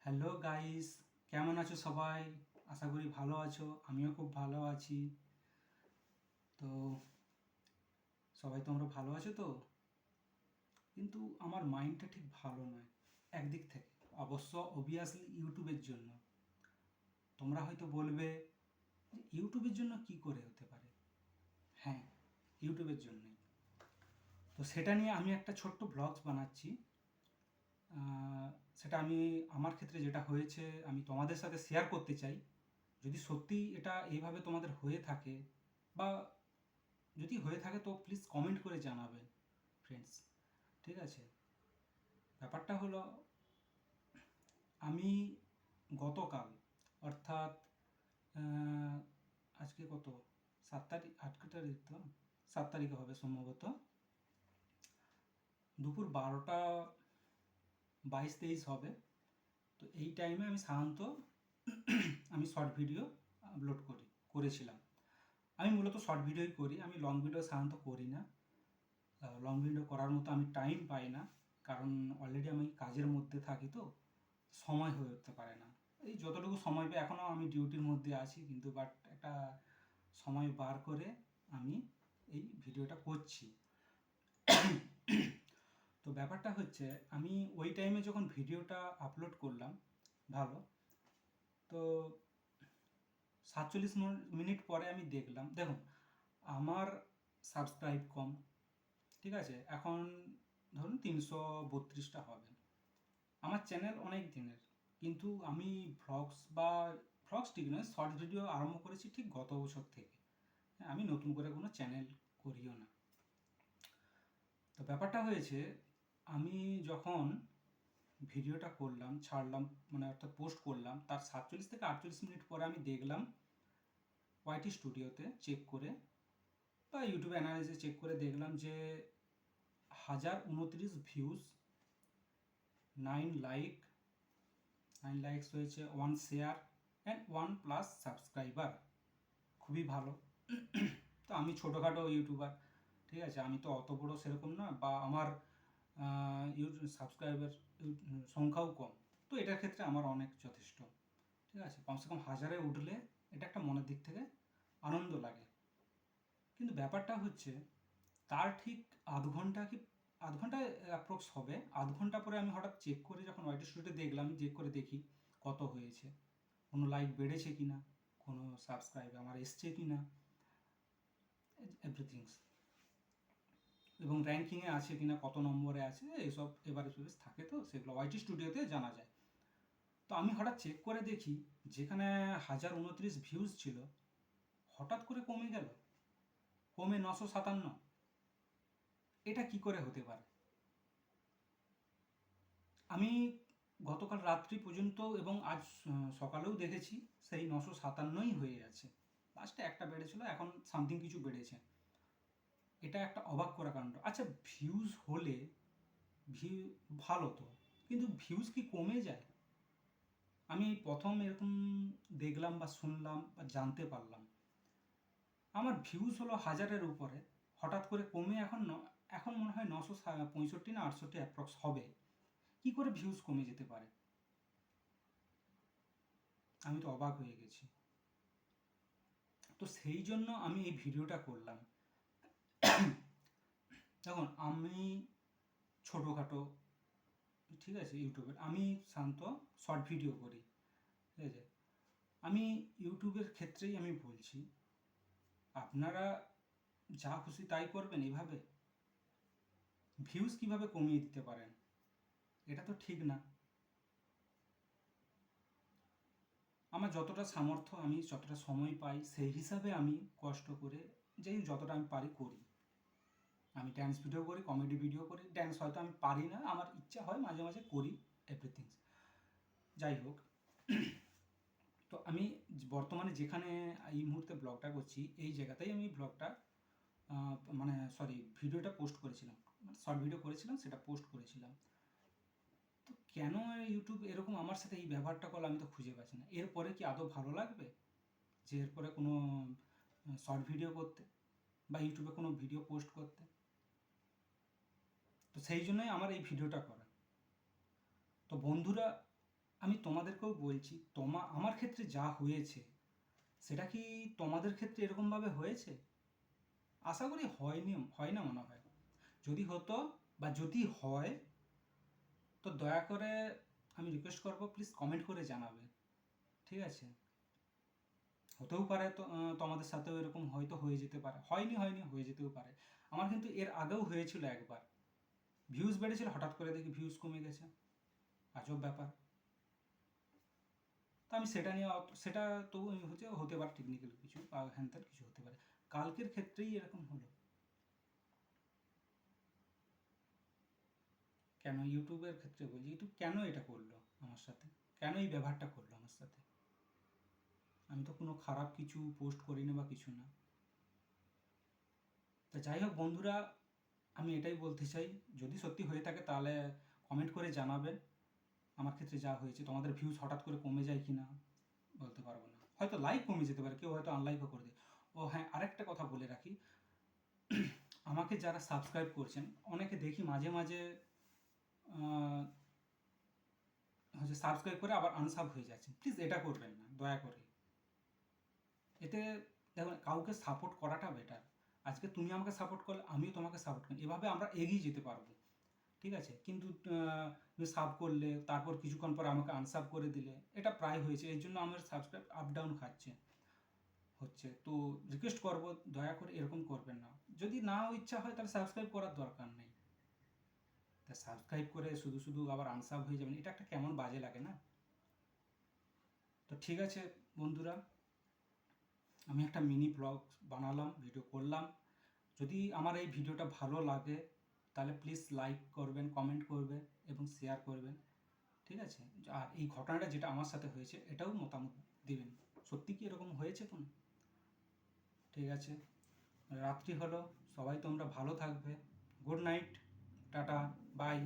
Hello guys, কেমন আছো সবাই? আশা করি ভালো আছো। আমিও খুব ভালো আছি। তো সবাই তোমরা ভালো আছো তো? কিন্তু আমার মাইন্ডটা ঠিক ভালো নয় একদিক থেকে। অবশ্য অবভিয়াসলি ইউটিউবের জন্য। তোমরা হয়তো বলবে যে ইউটিউবের জন্য কি করে হতে পারে? হ্যাঁ, ইউটিউবের জন্যই। তো সেটা নিয়ে আমি একটা ছোট্ট ব্লগস বানাচ্ছি। আহ, সেটা আমি আমার ক্ষেত্রে যেটা হয়েছে আমি তোমাদের সাথে শেয়ার করতে চাই। যদি সত্যি এটা এইভাবে তোমাদের হয়ে থাকে বা যদি হয়ে থাকে তো প্লিজ কমেন্ট করে জানাবেন ফ্রেন্ডস। ঠিক আছে? ব্যাপারটা হলো আমি গতকাল অর্থাৎ আহ, আজকে কত 7 তারিখ, 8 তারিখ তো, 7 তারিখে হবে সম্ভবত, দুপুর 12টা 22-23 হবে। তো এই টাইমে আমি সাধারণত আমি শর্ট ভিডিও আপলোড করেছিলাম। আমি মূলত শর্ট ভিডিওই করি, আমি লং ভিডিও সাধারণত করি না। লং ভিডিও করার মতো আমি টাইম পাই না, কারণ অলরেডি আমি কাজের মধ্যে থাকি, তো সময় হয়ে উঠতে পারে না। এই যতটুকু সময় পাই, এখনও আমি ডিউটির মধ্যে আছি, কিন্তু বাট একটা সময় বার করে আমি এই ভিডিওটা করছি। তো ব্যাপারটা হচ্ছে আমি ওই টাইমে যখন ভিডিওটা আপলোড করলাম, ভালো, তো 47 মিনিট পরে আমি দেখলাম, দেখুন, আমার সাবস্ক্রাইব কম, ঠিক আছে, এখন ধরুন 332টা হবে। আমার চ্যানেল অনেক দিনের, কিন্তু আমি ভ্লগস ঠিক নয়, শর্ট ভিডিও আরম্ভ করেছি ঠিক গত বছর থেকে। হ্যাঁ, আমি নতুন করে কোনো চ্যানেল করিও না। তো ব্যাপারটা হয়েছে, আমি যখন ভিডিওটা করলাম, ছাড়লাম, মানে অর্থাৎ পোস্ট করলাম, তার 47 থেকে 48 মিনিট পরে আমি দেখলাম ওয়াইটি স্টুডিওতে চেক করে বা ইউটিউবে অ্যানালাইসিস চেক করে দেখলাম যে 1029 ভিউজ, 9 লাইকস হয়েছে, 1 শেয়ার অ্যান্ড 1+ সাবস্ক্রাইবার। খুবই ভালো। তো আমি ছোটোখাটো ইউটিউবার, ঠিক আছে, আমি তো অত বড় সেরকম না, বা আমার ইউটিউব সাবস্ক্রাইবার সংখ্যাও কম। তো এটার ক্ষেত্রে আমার অনেক যথেষ্ট। ঠিক আছে, কমসে কম হাজারে উঠলে এটা একটা মনের দিক থেকে আনন্দ লাগে। কিন্তু ব্যাপারটা হচ্ছে, তার ঠিক আধ ঘন্টা অ্যাপ্রক্স হবে, আধ ঘন্টা পরে আমি হঠাৎ চেক করে যখন ওয়াইটি স্টুডিওতে দেখলাম, আমি চেক করে দেখি কত হয়েছে, কোনো লাইক বেড়েছে কি না, কোনো সাবস্ক্রাইব আমার এসছে কি না, এভরিথিংস, এবং র্যাঙ্কিংয়ে আছে কি না, কত নম্বরে আছে, এইসব এভারেজ থাকে, তো সেগুলো ওয়াইটি স্টুডিওতে জানা যায়। তো আমি হঠাৎ চেক করে দেখি যেখানে 1029 ভিউজ ছিল, হঠাৎ করে কমে গেল, কমে 957। এটা কি করে হতে পারে? আমি গতকাল রাত্রি পর্যন্ত এবং আজ সকালেও দেখেছি সেই 957ই হয়ে আছে। লাস্টে একটা বেড়েছিল, এখন সামথিং কিছু বেড়েছে। এটা একটা অবাক করা কাণ্ড। আচ্ছা, ভিউজ হলে ভিউ ভালো তো, কিন্তু ভিউজ কি কমে যায়? আমি এই প্রথম এরকম দেখলাম বা শুনলাম বা জানতে পারলাম। আমার ভিউজ হলো হাজারের উপরে, হঠাৎ করে কমে এখন মনে হয় 965 না 68 অ্যাপ্রক্স হবে। কি করে ভিউজ কমে যেতে পারে? আমি তো অবাক হয়ে গেছি। তো সেই জন্য আমি এই ভিডিওটা করলাম। দেখুন, আমি ছোটোখাটো, ঠিক আছে, ইউটিউবের আমি শান্ত শর্ট ভিডিও করি, ঠিক আছে। আমি ইউটিউবের ক্ষেত্রেই আমি বলছি, আপনারা যা খুশি তাই করবেন এভাবে? ভিউজ কিভাবে কমিয়ে দিতে পারেন? এটা তো ঠিক না। আমার যতটা সামর্থ্য, আমি যতটা সময় পাই, সেই হিসাবে আমি কষ্ট করে যেই যতটা আমি পারি করি। আমি ড্যান্স ভিডিও করি, কমেডি ভিডিও করি। ড্যান্স হয়তো আমি পারি না, আমার ইচ্ছা হয় মাঝে মাঝে করি, এভরিথিংস। যাই হোক, তো আমি বর্তমানে যেখানে এই মুহূর্তে ব্লগটা করছি, এই জায়গাতেই আমি ব্লগটা মানে সরি ভিডিওটা পোস্ট করেছিলাম, মানে শর্ট ভিডিও করেছিলাম, সেটা পোস্ট করেছিলাম। তো কেন ইউটিউব এরকম আমার সাথে এই ব্যবহারটা করলো আমি তো খুঁজে পাচ্ছি না। এরপরে কি আদৌ ভালো লাগবে যে এরপরে কোনো শর্ট ভিডিও করতে বা ইউটিউবে কোনো ভিডিও পোস্ট করতে? তো সেই জন্যই আমার এই ভিডিওটা করা। তো বন্ধুরা, আমি তোমাদেরকেও বলছি, আমার ক্ষেত্রে যা হয়েছে সেটা কি তোমাদের ক্ষেত্রে এরকমভাবে হয়েছে? আশা করি হয় না মনে হয়। যদি হতো বা যদি হয়, তো দয়া করে আমি রিকোয়েস্ট করবো, প্লিজ কমেন্ট করে জানাবে। ঠিক আছে? হতেও পারে তো তোমাদের সাথেও এরকম হয়তো হয়ে যেতে পারে, হয়নি হয়ে যেতেও পারে। আমার কিন্তু এর আগেও হয়েছিল একবার, ভিউজ বেড়েছিল, হঠাৎ করে দেখি ভিউজ কমে গেছে, আজব ব্যাপার। তো আমি সেটা নিয়ে সেটা তো হচ্ছে হতে পারে টেকনিক্যাল কিছু বা হ্যান ত্যান কিছু হতে পারে। কালকের ক্ষেত্রেই এরকম হলো। কেন ইউটিউবের ক্ষেত্রে বলছি, ইউটিউব কেন এটা করলো আমার সাথে, কেন এই ব্যবহারটা করলো আমার সাথে? আমি তো কোনো খারাপ কিছু পোস্ট করিনি বা কিছু না। তো যাই হোক বন্ধুরা, আমি এটাই বলতে চাই, যদি সত্যি হয়ে থাকে তাহলে কমেন্ট করে জানাবেন আমার ক্ষেত্রে যা হয়েছে। তোমাদের ভিউজ হঠাৎ করে কমে যায় কি না বলতে পারবো না, হয়তো লাইক কমে যেতে পারে, কেউ হয়তো আনলাইকও করে দেয়। ও হ্যাঁ, আরেকটা কথা বলে রাখি, আমাকে যারা সাবস্ক্রাইব করছেন, অনেকে দেখি মাঝে মাঝে হচ্ছে সাবস্ক্রাইব করে আবার আনসাব হয়ে যাচ্ছে। প্লিজ এটা করবেন না দয়া করে। এতে দেখুন, কাউকে সাপোর্ট করাটা বেটার। আজকে তুমি আমাকে সাপোর্ট করলে আমিও তোমাকে সাপোর্ট করি, এভাবে আমরা এগিয়ে যেতে পারবো। ঠিক আছে? কিন্তু তুমি সাব করলে তারপর কিছুক্ষণ পর আমাকে আনসাব করে দিলে, এটা প্রায় হয়েছে, এর জন্য আমার সাবস্ক্রাইব আপ ডাউন হচ্ছে। তো রিকোয়েস্ট করবো, দয়া করে এরকম করবেন না। যদি নাও ইচ্ছা হয় তাহলে সাবস্ক্রাইব করার দরকার নেই। তা সাবস্ক্রাইব করে শুধু শুধু আবার আনসাব হয়ে যাবেন, এটা একটা কেমন বাজে লাগে না? তো ঠিক আছে বন্ধুরা, আমি একটা মিনি ব্লগ বানালাম, ভিডিও করলাম। যদি আমার এই ভিডিওটা ভালো লাগে তাহলে প্লিজ লাইক করবেন, কমেন্ট করবেন এবং শেয়ার করবেন। ঠিক আছে? আর এই ঘটনাটা যেটা আমার সাথে হয়েছে এটাও মতামত দিবেন, সত্যি কি এরকম হয়েছে কোনো? ঠিক আছে, রাত্রি হলো, সবাই তোমরা ভালো থাকবে। Good night, tata, by.